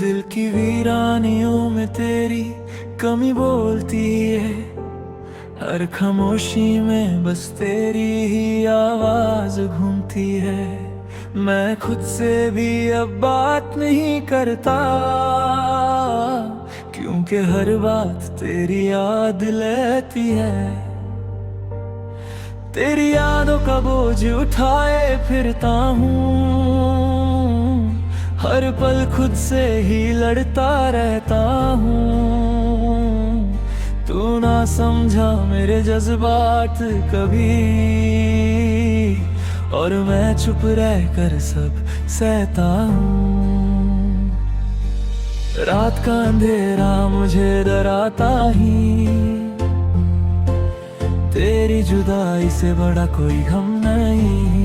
दिल की वीरानियों में तेरी कमी बोलती है, हर खामोशी में बस तेरी ही आवाज घूमती है। मैं खुद से भी अब बात नहीं करता, क्योंकि हर बात तेरी याद लेती है। तेरी यादों का बोझ उठाए फिरता हूँ, हर पल खुद से ही लड़ता रहता हूँ। तू ना समझा मेरे जज्बात कभी, और मैं चुप रह कर सब सहता हूँ। रात का अंधेरा मुझे डराता ही, तेरी जुदाई से बड़ा कोई गम नहीं।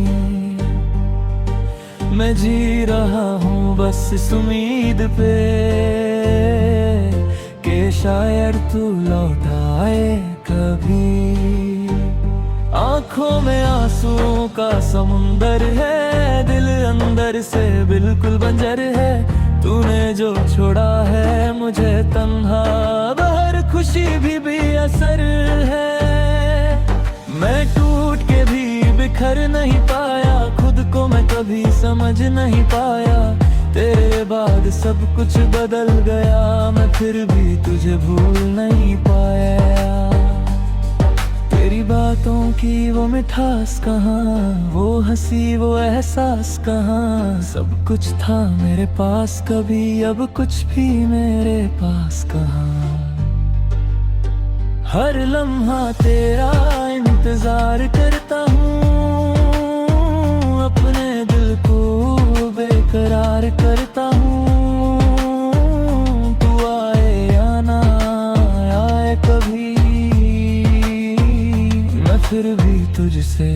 मैं जी रहा हूँ बस इस उम्मीद पे कि शायद तू लौट आए कभी। आंखों में आंसुओं का समुंदर है, दिल अंदर से बिल्कुल बंजर है। तूने जो छोड़ा है मुझे तन्हा, बाहर खुशी भी बेअसर है। मैं टूट के भी बिखर नहीं पाया, खुद को मैं कभी समझ नहीं पाया। तेरे बाद सब कुछ बदल गया, मैं फिर भी तुझे भूल नहीं पाया। तेरी बातों की वो मिठास कहाँ, वो हंसी वो एहसास कहाँ। सब कुछ था मेरे पास कभी, अब कुछ भी मेरे पास कहाँ। हर लम्हा तेरा इंतजार करता हूँ, अपने दिल को बेकरार करता हूँ। तू आए या ना आए कभी, मैं फिर भी तुझसे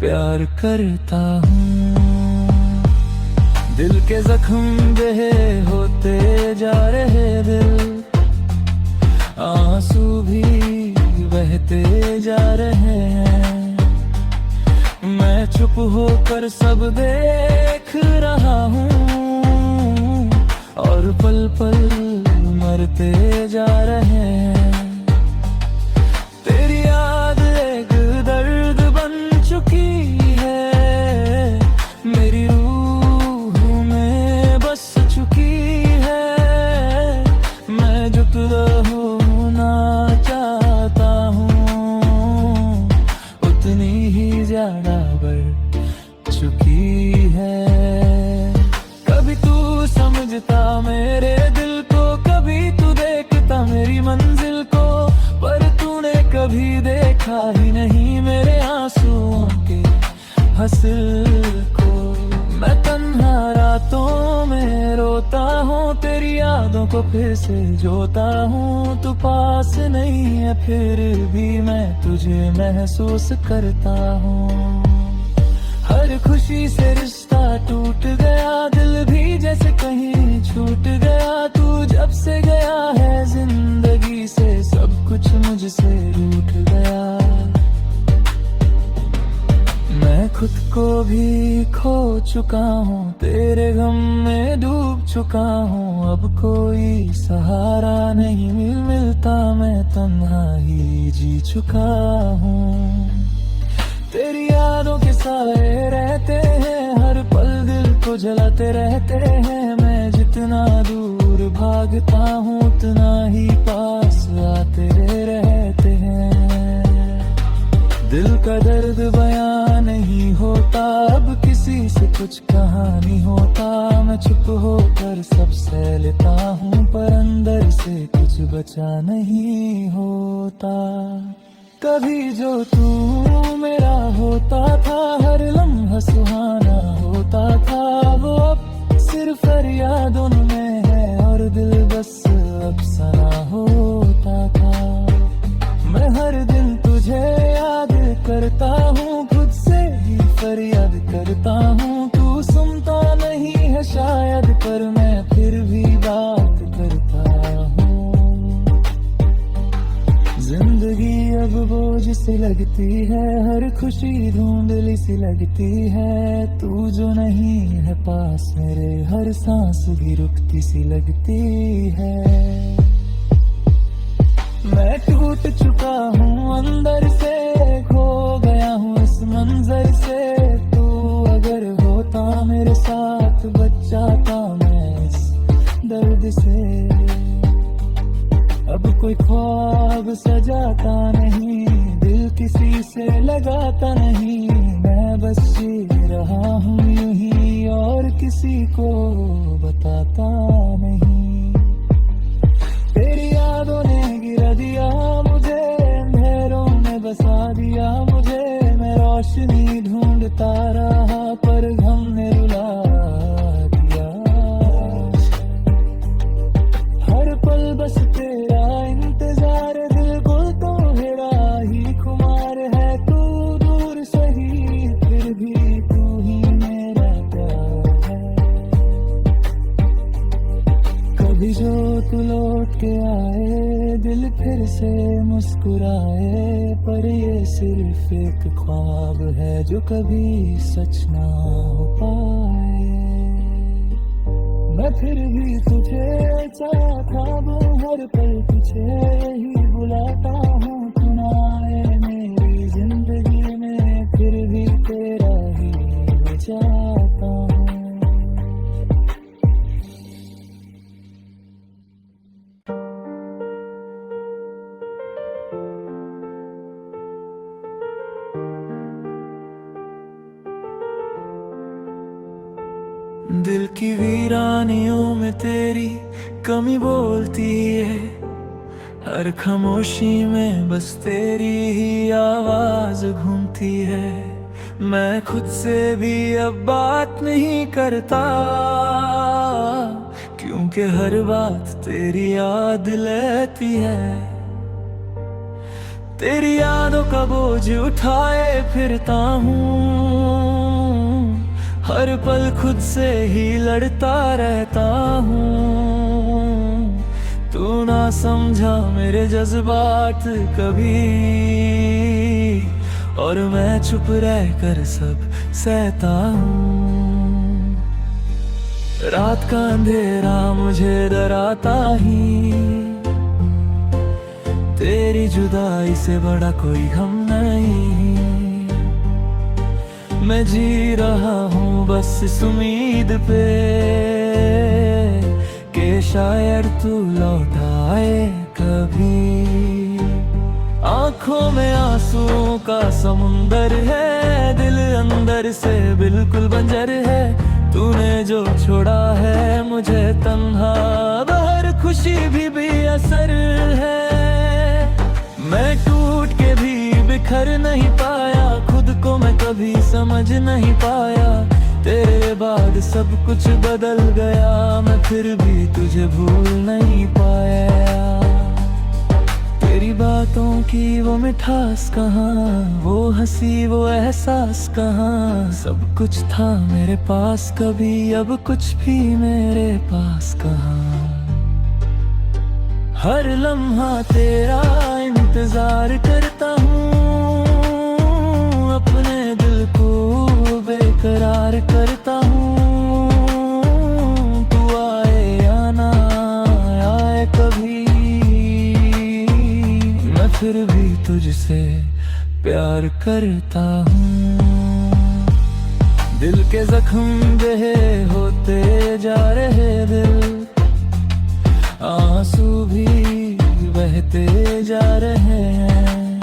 प्यार करता हूँ। दिल के जख्म बहे होते जा रहे दिल, आंसू भी बहते जा रहे हैं। मैं चुप होकर सब देख रहा हूँ, और पल पल मरते जा रहे हैं। तेरी याद एक दर्द बन चुकी है, मेरी रूह में बस चुकी है। मैं जुदा होना चाहता हूँ, उतनी ही ज्यादा बढ़ चुकी है। कभी तू समझता मेरे दिल को, कभी तू देखता मेरी मंजिल को, पर तूने कभी देखा ही नहीं मेरे आंसुओं के हासिल को। मैं तन्हा रातों में रोता हूँ, तेरी यादों को फिर से जोता हूँ। तू पास नहीं है फिर भी मैं तुझे महसूस करता हूँ। हर खुशी से रिश्ता टूट गया, दिल भी जैसे कहीं छूट गया। तू जब से गया है जिंदगी से, सब कुछ मुझसे रूठ गया। मैं खुद को भी खो चुका हूँ, तेरे गम में डूब चुका हूँ। अब कोई सहारा नहीं मिलता, मैं तन्हा ही जी चुका हूँ। तेरी यादों के साए रहते हैं, हर पल दिल को जलाते रहते हैं। मैं जितना दूर भागता हूँ, उतना ही पास आते रहते हैं। दिल का दर्द बयां नहीं होता, अब किसी से कुछ कहा नहीं होता। मैं चुप होकर सब सह लेता हूँ, पर अंदर से कुछ बचा नहीं होता। कभी जो तू मेरा होता था, हर लम्हा सुहाना होता था। वो अब सिर्फ फरियादों में है, और दिल बस अफसाना होता था। मैं हर दिन तुझे याद करता हूँ, खुद से ही फरियाद करता हूँ। तू सुनता नहीं है शायद, पर मैं फिर भी बात करता हूँ। जिंदगी अब बोझ सी लगती है, हर खुशी धुंधली सी लगती है। तू जो नहीं है पास मेरे, हर सांस भी रुकती सी लगती है। मैं टूट चुका हूँ अंदर से, खो गया हूँ इस मंजर से। तू अगर होता मेरे साथ, बच जाता मैं इस दर्द से। अब कोई ख्वाब सजाता नहीं, दिल किसी से लगाता नहीं। मैं बस जी रहा हूँ यूं ही, और किसी को बताता नहीं। तेरी यादों ने गिरा दिया मुझे, अंधेरों में बसा दिया मुझे। मैं रोशनी ढूंढता रहा पर गम ने रुला दिया। हर पल बस तेरा इंतजार, दिल को तो हेरा ही खुमार है। तू दूर सही फिर भी तू ही मेरा प्यार है। कभी जो तू लौट के आए, दिल फिर से मुस्कुराए। पर ये सिर्फ एक ख्वाब है जो कभी सच ना हो पाए। मैं फिर भी तुझे चाहता हूँ, हर पल तुझे ही बुलाता हूँ। तू ना आए मेरी जिंदगी में, फिर भी तेरा ही हो जाता हूँ। दिल की वीरानियों में तेरी कमी बोलती है, हर खामोशी में बस तेरी ही आवाज घूमती है। मैं खुद से भी अब बात नहीं करता, क्योंकि हर बात तेरी याद लेती है। तेरी यादों का बोझ उठाए फिरता हूँ, हर पल खुद से ही लड़ता रहता हूँ। तू ना समझा मेरे जज्बात कभी, और मैं चुप रहकर सब सहता हूँ। रात का अंधेरा मुझे डराता ही, तेरी जुदाई से बड़ा कोई गम नहीं। मैं जी रहा हूँ बस इस उम्मीद पे कि शायद तू लौट आए कभी। आंखों में आंसुओं का समुंदर है, दिल अंदर से बिल्कुल बंजर है। तूने जो छोड़ा है मुझे तन्हा, हर खुशी भी बेअसर है। मैं टूट के भी बिखर नहीं पाया, खुद को मैं कभी समझ नहीं पाया। तेरे बाद सब कुछ बदल गया, मैं फिर भी तुझे भूल नहीं पाया। तेरी बातों की वो मिठास कहाँ, वो हंसी वो एहसास कहाँ। सब कुछ था मेरे पास कभी, अब कुछ भी मेरे पास कहाँ। हर लम्हा तेरा इंतजार करता हूँ, अपने दिल को बेकरार करता हूँ। तू आए या ना आए कभी, मैं फिर भी तुझसे प्यार करता हूँ। दिल के जख्म बहे होते जा रहे दिल, आंसू भी बहते जा रहे हैं।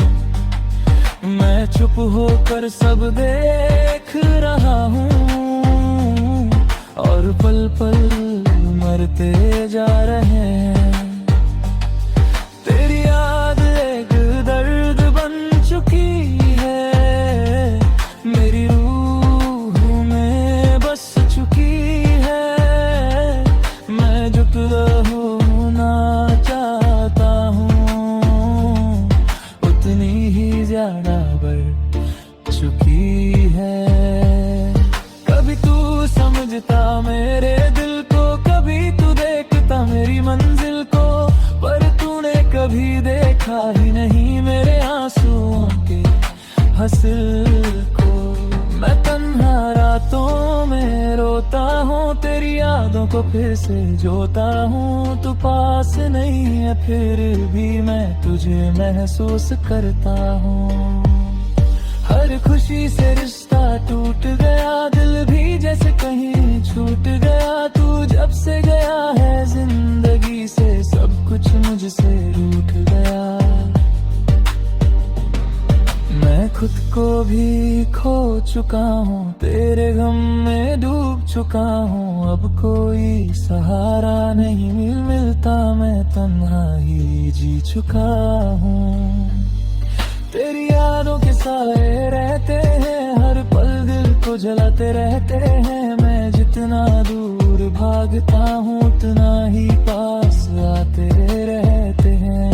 मैं चुप होकर सब देख रहा हूँ, और पल पल मरते जा रहे हैं। तेरी याद एक दर्द बन चुकी है, मेरी रूह में बस चुकी है। मैं जुदा होना चाहता हूँ, उतनी ही ज्यादा बढ़ चुकी है। कभी तू समझता मेरे दिल को, कभी तू देखता मेरी मंजिल नहीं मेरे आंसुओं के हासिल को। मैं तन्हा रातों में रोता हूँ, तेरी यादों को फिर से जोता हूँ। तू पास नहीं है फिर भी मैं तुझे महसूस करता हूँ। हर खुशी से रिश्ता टूट गया, दिल भी जैसे कहीं छूट गया। तू जब से गया है जिंदगी से, सब कुछ मुझसे रूठ गया। मैं खुद को भी खो चुका हूँ, तेरे गम में डूब चुका हूँ। अब कोई सहारा नहीं मिलता, मैं तन्हा ही जी चुका हूँ। तेरी यादों के साए रहते हैं, हर पल दिल को जलाते रहते हैं। मैं जितना दूर भागता हूँ, उतना ही पास आते रहते हैं।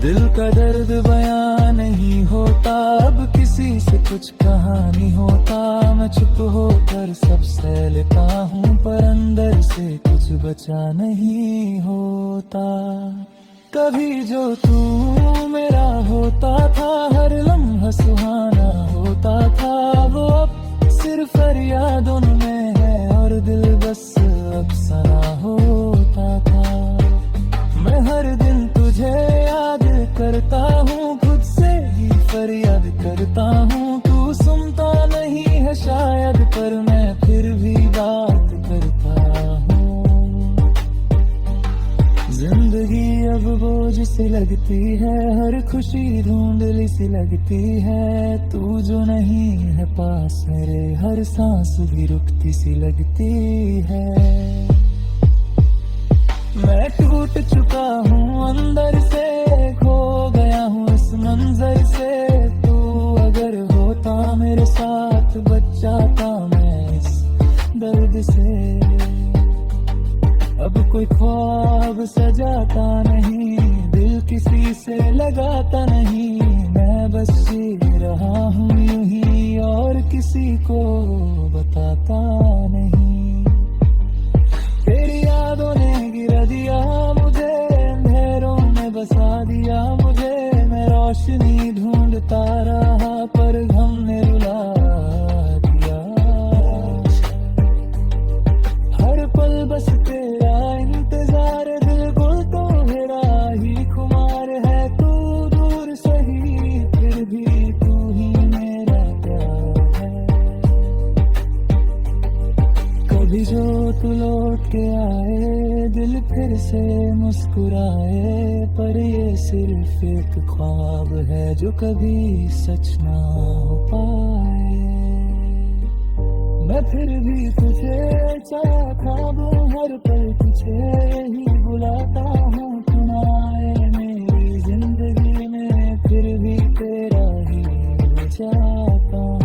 दिल का दर्द बयां नहीं होता, अब किसी से कुछ कहा नहीं होता। मैं चुप होकर सब सह लेता हूँ, पर अंदर से कुछ बचा नहीं होता। कभी जो तू मेरा होता था, हर लम्हा सुहाना होता था। वो अब सिर्फ फरियादों में है, और दिल बस अफसाना होता था। मैं हर दिन तुझे याद करता हूँ, खुद से ही फरियाद करता हूँ। तू सुनता नहीं है शायद, पर मैं फिर भी बात करता हूँ। जिंदगी अब बोझ सी लगती है, हर खुशी धुंधली सी लगती है। तू जो नहीं है पास मेरे, हर सांस भी रुकती सी लगती है। मैं टूट चुका हूँ अंदर से, खो गया हूँ इस मंजर से। तू अगर होता मेरे साथ, बच जाता मैं इस दर्द से। अब कोई ख्वाब सजाता नहीं, दिल किसी से लगाता नहीं। मैं बस जी रहा हूँ यूं ही, और किसी को बताता नहीं। तेरी यादों ने गिरा दिया मुझे, अंधेरों में बसा दिया मुझे। मैं रोशनी ढूंढता रहा, पर गम ने रुला दिया। हर पल बस तेरा इंतजार, दिल को तो मेरा ही खुमार है। तू दूर सही फिर भी तू ही मेरा प्यार है। कभी जो तू लौट के आए, दिल फिर से मुस्कुराए। पर ये सिर्फ एक ख्वाब है जो कभी सच ना हो पाए। मैं फिर भी तुझे चाहता हूँ, हर पल तुझे ही बुलाता हूँ। तू ना आए मेरी जिंदगी में, फिर भी तेरा ही हो जाता हूँ।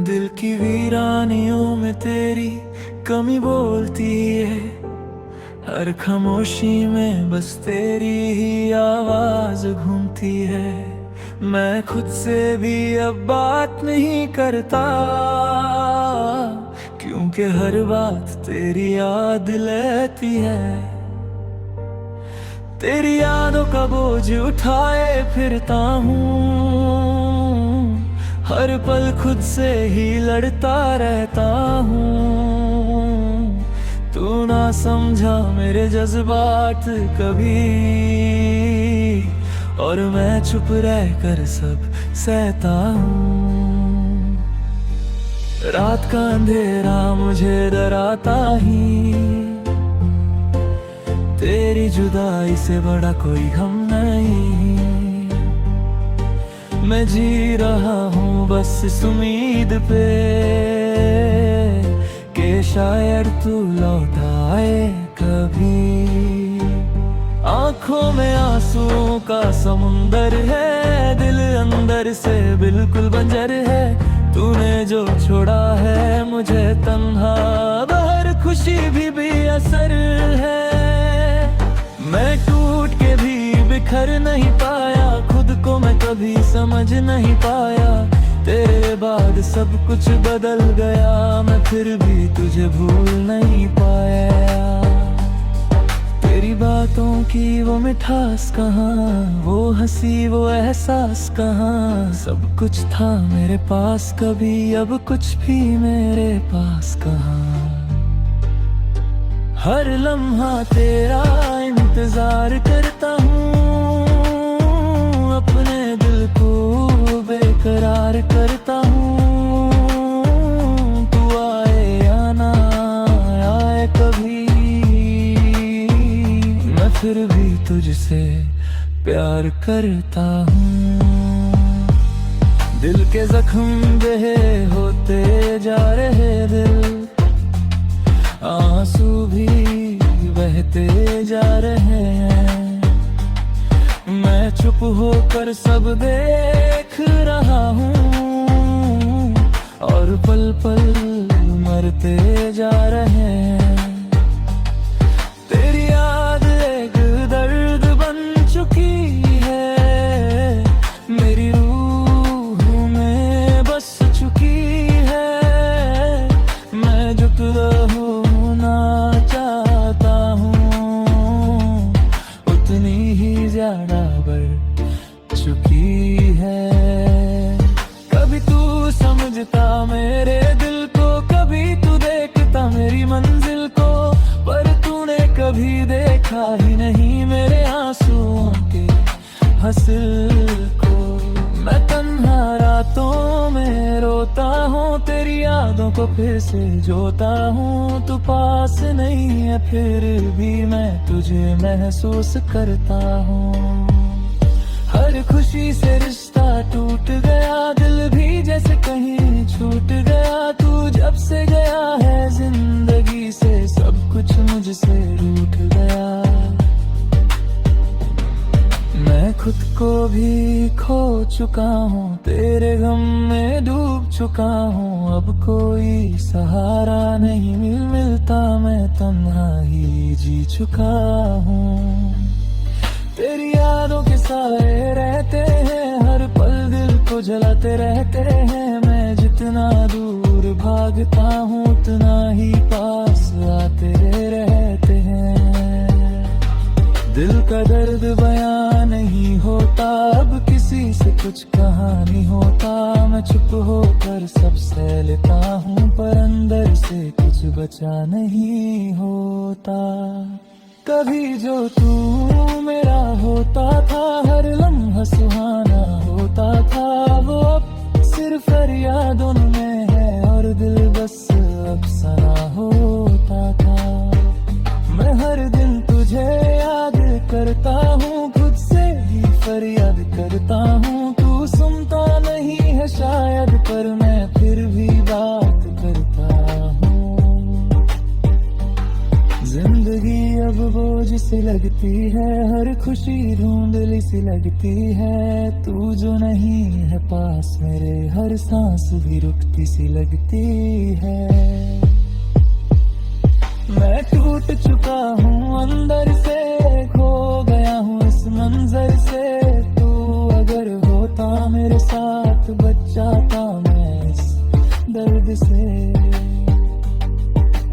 दिल की वीरानियों में तेरी कमी बोलती है, हर खामोशी में बस तेरी ही आवाज घूमती है। मैं खुद से भी अब बात नहीं करता, क्योंकि हर बात तेरी याद लेती है। तेरी यादों का बोझ उठाए फिरता हूँ, हर पल खुद से ही लड़ता रहता हूँ। तू ना समझा मेरे जज्बात कभी, और मैं चुप रहकर सब सहता हूँ। रात का अंधेरा मुझे डराता ही, तेरी जुदाई से बड़ा कोई गम नहीं। मैं जी रहा हूँ बस इस उम्मीद पे कि शायद तू लौट आए कभी। आंखों में आंसुओं का समुंदर है, दिल अंदर से बिल्कुल बंजर है। तूने जो छोड़ा है मुझे तन्हा, हर खुशी भी असर है। मैं टूट के भी निखर नहीं पाया, खुद को मैं कभी समझ नहीं पाया। तेरे बाद सब कुछ बदल गया, मैं फिर भी तुझे भूल नहीं पाया। तेरी बातों की वो मिठास कहाँ, वो हंसी वो एहसास कहाँ। सब कुछ था मेरे पास कभी, अब कुछ भी मेरे पास कहाँ। हर लम्हा तेरा इंतजार करता हूँ, अपने दिल को बेकरार करता हूँ। तू आए या ना आए कभी, मैं फिर भी तुझसे प्यार करता हूँ। दिल के जख्म बहे होते जा रहे दिल, आंसू भी बहते जा रहे हैं। मैं चुप होकर सब देख रहा हूँ, और पल पल मरते जा रहे हैं। तेरी याद एक दर्द बन चुकी है, मेरी रूह में बस चुकी है। मैं जुदा होना चाहता हूँ, उतनी ही ज्यादा बढ़ चुकी है। कभी तू समझता मेरे दिल को, कभी तू देखता मेरी मंजिल को, पर तूने कभी देखा ही नहीं मेरे आंसुओं के हासिल को। मैं तन्हा रातों में रोता हूँ, तेरी यादों को फिर से जोता हूँ। तू पास नहीं है फिर भी मैं तुझे महसूस करता हूँ। हर खुशी से रिश्ता टूट गया, दिल भी जैसे कहीं छूट गया। तू जब से गया है जिंदगी से, सब कुछ मुझसे रूठ गया। मैं खुद को भी खो चुका हूँ, तेरे गम में डूब चुका हूँ। अब कोई सहारा नहीं मिलता, मैं तन्हा ही जी चुका हूँ। तेरी यादों के साए रहते हैं, हर पल दिल को जलाते रहते हैं। मैं जितना दूर भागता हूँ, उतना ही पास आते रहते हैं। दिल का दर्द बयां नहीं होता, अब किसी से कुछ कहा नहीं होता। मैं चुप होकर सब सह लेता हूँ, पर अंदर से कुछ बचा नहीं होता। कभी जो तू मेरा होता था, हर लम्हा सुहाना होता था। वो अब सिर्फ फरियादों में है, और दिल बस अफसाना होता था। मैं हर दिन तुझे याद करता हूँ, खुद से ही फरियाद करता हूँ। तू सुनता नहीं है शायद, पर मैं फिर भी बात करता हूँ। जिंदगी अब बोझ सी लगती है, हर खुशी धुंधली सी लगती है। तू जो नहीं है पास मेरे, हर सांस भी रुकती सी लगती है। मैं टूट चुका हूँ अंदर से, खो गया हूँ इस मंजर से। तू अगर होता मेरे साथ, बच जाता मैं इस दर्द से।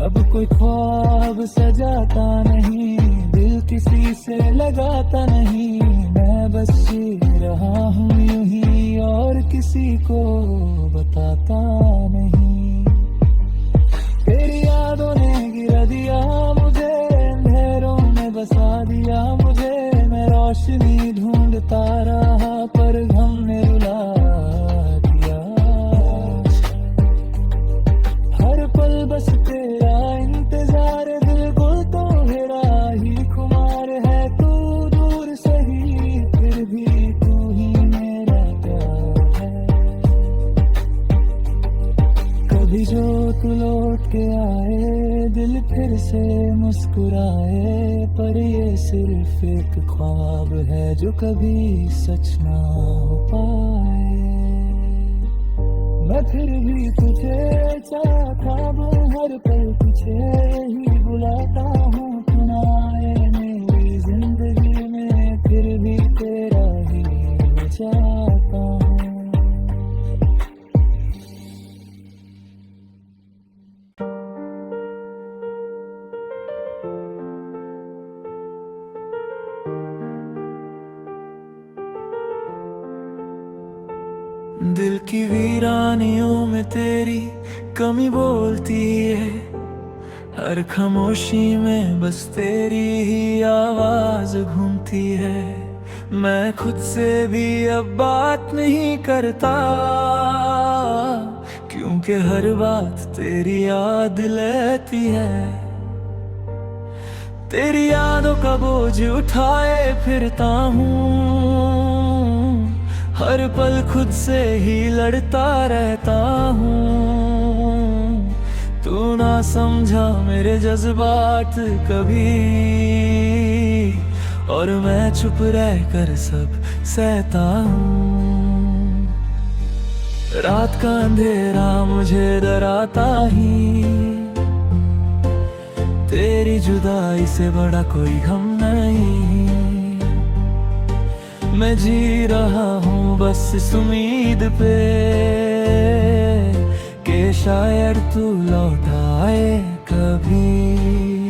अब कोई ख्वाब सजाता नहीं, दिल किसी से लगाता नहीं। मैं बस जी रहा हूँ यूं ही, और किसी को बताता नहीं। तेरी यादों ने गिरा दिया मुझे, अंधेरों में बसा दिया मुझे। मैं रोशनी ढूंढता रहा, पर गम ने रुला दिया। हर पल बस तेरा इंतजार, दिल को तो हेरा ही खुमार है। तू दूर सही फिर भी तू ही मेरा प्यार है। कभी जो तू लौट के आए, दिल फिर से मुस्कुराए। पर ये सिर्फ एक ख्वाब है जो कभी सच ना हो पाए। मैं फिर भी तुझे चाहता हूँ, हर पल तुझे ही बुलाता हूँ। तू ना आए मेरी जिंदगी में, फिर भी दिल की वीरानियों में तेरी कमी बोलती है, हर खामोशी में बस तेरी ही आवाज घूमती है। मैं खुद से भी अब बात नहीं करता, क्योंकि हर बात तेरी याद लेती है। तेरी यादों का बोझ उठाए फिरता हूँ, हर पल खुद से ही लड़ता रहता हूँ। तू ना समझा मेरे जज्बात कभी, और मैं चुप रह कर सब सहता हूँ। रात का अंधेरा मुझे डराता ही, तेरी जुदाई से बड़ा कोई गम नहीं। मैं जी रहा हूँ बस इस उम्मीद पे कि शायद तू लौट आए कभी।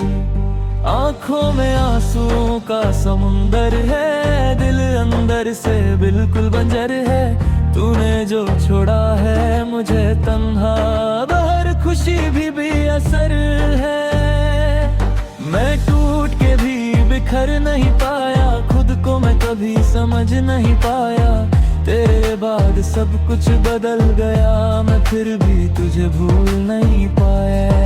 आंखों में आंसुओं का समुंदर है, दिल अंदर से बिल्कुल बंजर है। तूने जो छोड़ा है मुझे तन्हा, बाहर खुशी भी बेअसर है। मैं टूट के भी बिखर नहीं पाया, खुद को मैं कभी समझ नहीं पाया। तेरे बाद सब कुछ बदल गया, मैं फिर भी तुझे भूल नहीं पाया।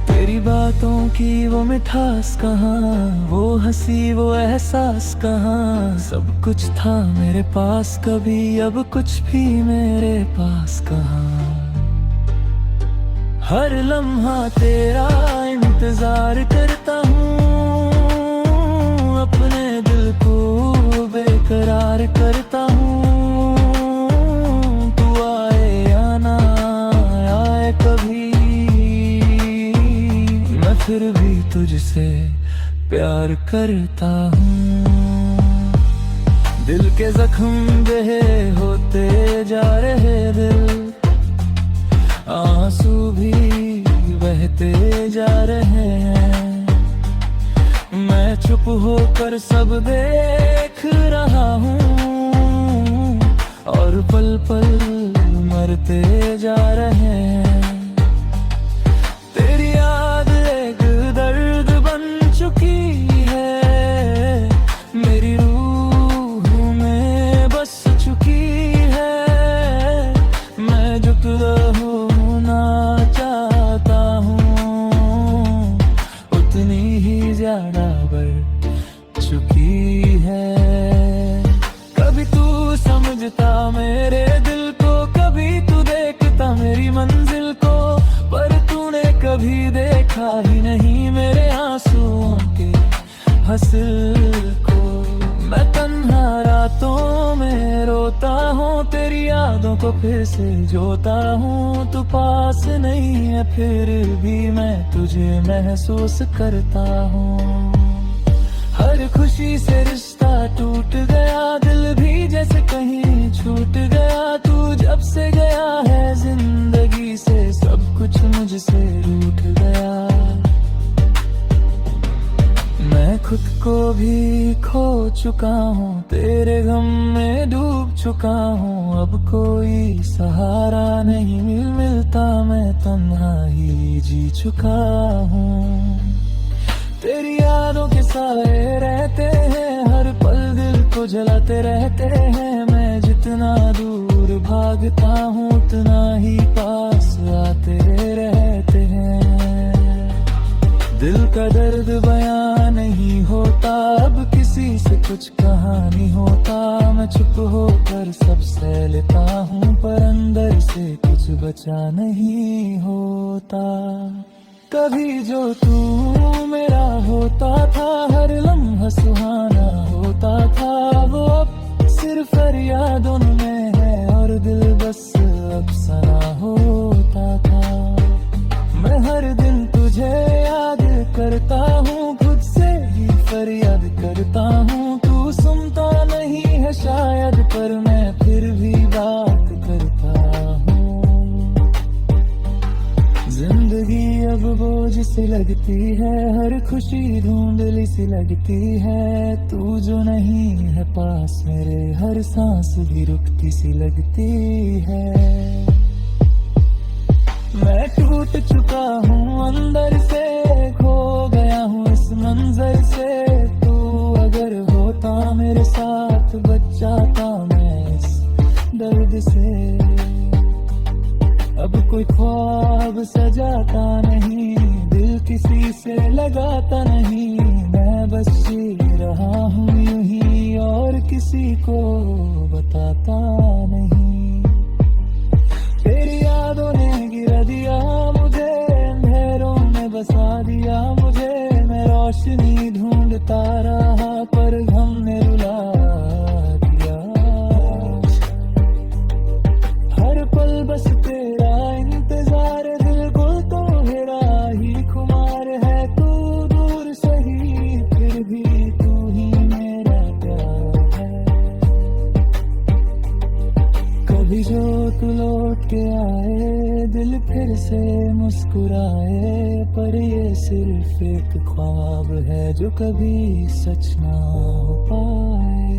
तेरी बातों की वो मिठास कहाँ, वो हंसी वो एहसास कहाँ। सब कुछ था मेरे पास कभी, अब कुछ भी मेरे पास कहाँ। हर लम्हा तेरा इंतजार करता हूँ, अपने दिल को बेकरार करता हूँ। तू आए या ना आए कभी, मैं फिर भी तुझसे प्यार करता हूँ। दिल के जख्म बहे होते जा रहे, दिल आंसू भी बहते जा रहे हैं। मैं चुप होकर सब देख रहा हूँ, और पल पल मरते जा रहे हैं। तेरी याद एक दर्द बन चुकी है, मेरी रूह में बस चुकी है। मैं जुदा होना चाहता हूँ, उतनी ही ज्यादा बढ़ चुकी है। कभी तू समझता मेरे दिल को, कभी तू देखता मेरी मंजिल को, पर तूने कभी देखा ही नहीं मेरे आंसुओं के हासिल को। मैं तन्हा रातों में रोता हूँ, तेरी यादों को फिर से जोता हूँ। तू पास नहीं है फिर भी मैं तुझे महसूस करता हूँ। हर खुशी से रिश्ता टूट गया, दिल भी जैसे कहीं छूट गया। तू जब से गया है जिंदगी से, सब कुछ मुझसे रूठ गया। मैं खुद को भी खो चुका हूँ, तेरे गम में डूब चुका हूँ। अब कोई सहारा नहीं मिलता, मैं तन्हा ही जी चुका हूँ। तेरी यादों के साए रहते हैं, हर पल दिल को जलाते रहते हैं। मैं जितना दूर भागता हूँ, उतना ही पास आते रहते हैं। दिल का दर्द बयां नहीं होता, अब किसी से कुछ कहा नहीं होता। मैं चुप होकर सब सह लेता हूँ, पर अंदर से कुछ बचा नहीं होता। कभी जो तू मेरा होता था, हर लम्हा सुहाना होता था। वो अब सिर्फ फरियादों में है, और दिल बस अफसाना होता था। मैं हर दिन तुझे याद करता हूँ, खुद से ही फरियाद करता हूँ। तू सुनता नहीं है शायद, पर मैं फिर भी बात करता हूँ। जिंदगी अब बोझ सी लगती है, हर खुशी धुंधली सी लगती है। तू जो नहीं है पास मेरे हर सांस भी रुकती सी लगती है। मैं टूट चुका हूँ अंदर से, खो गया हूँ इस मंजर से। तू अगर होता मेरे साथ, बच जाता मैं इस दर्द से। अब कोई ख्वाब सजाता नहीं, दिल किसी से लगाता नहीं। मैं बस जी रहा हूँ यूं ही, और किसी को बताता नहीं। तेरी यादों ने गिरा दिया मुझे, अंधेरों में बसा दिया मुझे। मैं रोशनी ढूंढता रहा पर गम ने रुला दिया। हर पल बस तेरा इंतजार, दिल को तो हेरा ही खुमार है। तू दूर सही फिर भी तू ही मेरा प्यार है। कभी जो तू लौट के आए, दिल फिर से मुस्कुराए। पर ये सिर्फ एक ख्वाब है जो कभी सच ना हो पाए।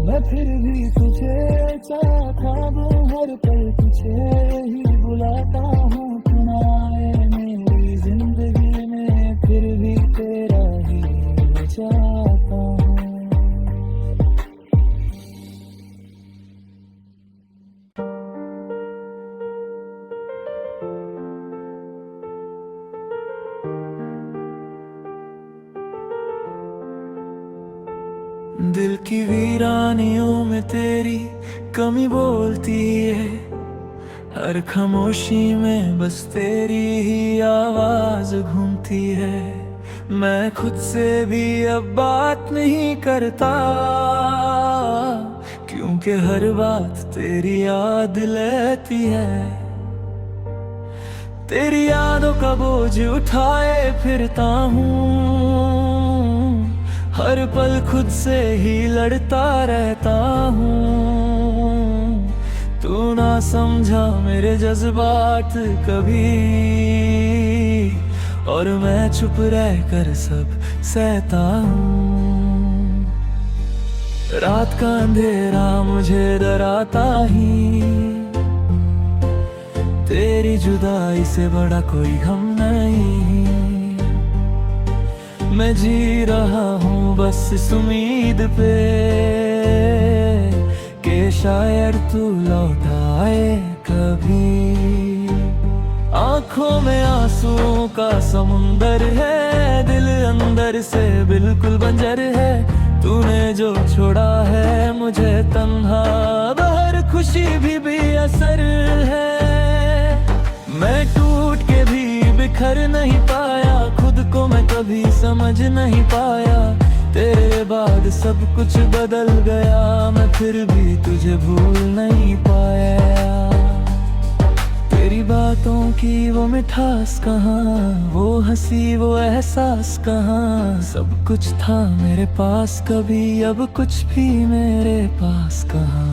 मैं फिर भी तुझे चाहता हूँ, हर पल तुझे ही बुलाता हूँ। तू ना आए मेरी जिंदगी में, फिर भी तेरा ही चाहता हूँ। दिल की वीरानियों में तेरी कमी बोलती है। हर खामोशी में बस तेरी ही आवाज घूमती है। मैं खुद से भी अब बात नहीं करता, क्योंकि हर बात तेरी याद लेती है। तेरी यादों का बोझ उठाए फिरता हूँ, हर पल खुद से ही लड़ता रहता हूँ। तू ना समझा मेरे जज्बात कभी, और मैं चुप रहकर सब सहता हूँ। रात का अंधेरा मुझे डराता ही, तेरी जुदाई से बड़ा कोई गम नहीं। मैं जी रहा हूँ बस इस उम्मीद पे कि शायद तू लौट आए कभी। आंखों में आंसुओं का समुंदर है, दिल अंदर से बिल्कुल बंजर है। तूने जो छोड़ा है मुझे तन्हा, हर खुशी भी बेअसर है। मैं टूट के भी बिखर नहीं पाया, खुद को मैं कभी समझ नहीं पाया। तेरे बाद सब कुछ बदल गया, मैं फिर भी तुझे भूल नहीं पाया। तेरी बातों की वो मिठास कहाँ, वो हंसी वो एहसास कहाँ। सब कुछ था मेरे पास कभी, अब कुछ भी मेरे पास कहाँ।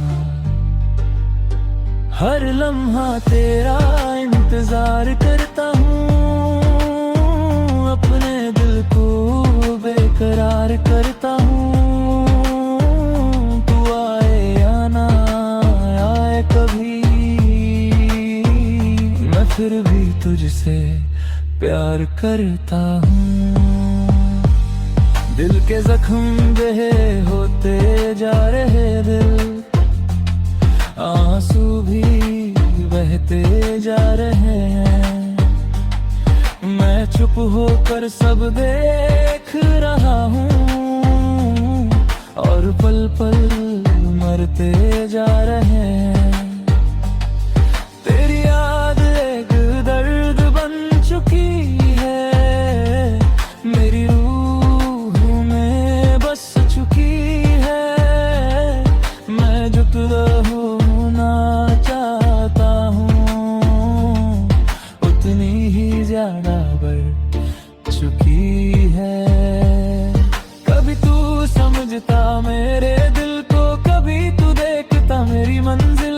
हर लम्हा तेरा इंतजार करता हूँ, अपने दिल को बेकरार करता हूँ। तू आए या ना आए कभी, मैं फिर भी तुझसे प्यार करता हूँ। दिल के जख्म बहे होते जा रहे दिल, आंसू भी बहते जा रहे हैं। मैं चुप होकर सब देख रहा हूँ, और पल पल मरते जा रहे हैं। तेरी याद एक दर्द बन चुकी है, मेरी रूह में बस चुकी है। मैं जुदा होना चाहता हूँ, उतनी ही ज्यादा बढ़ चुकी है। कभी तू समझता मेरे दिल को, कभी तू देखता मेरी मंजिल।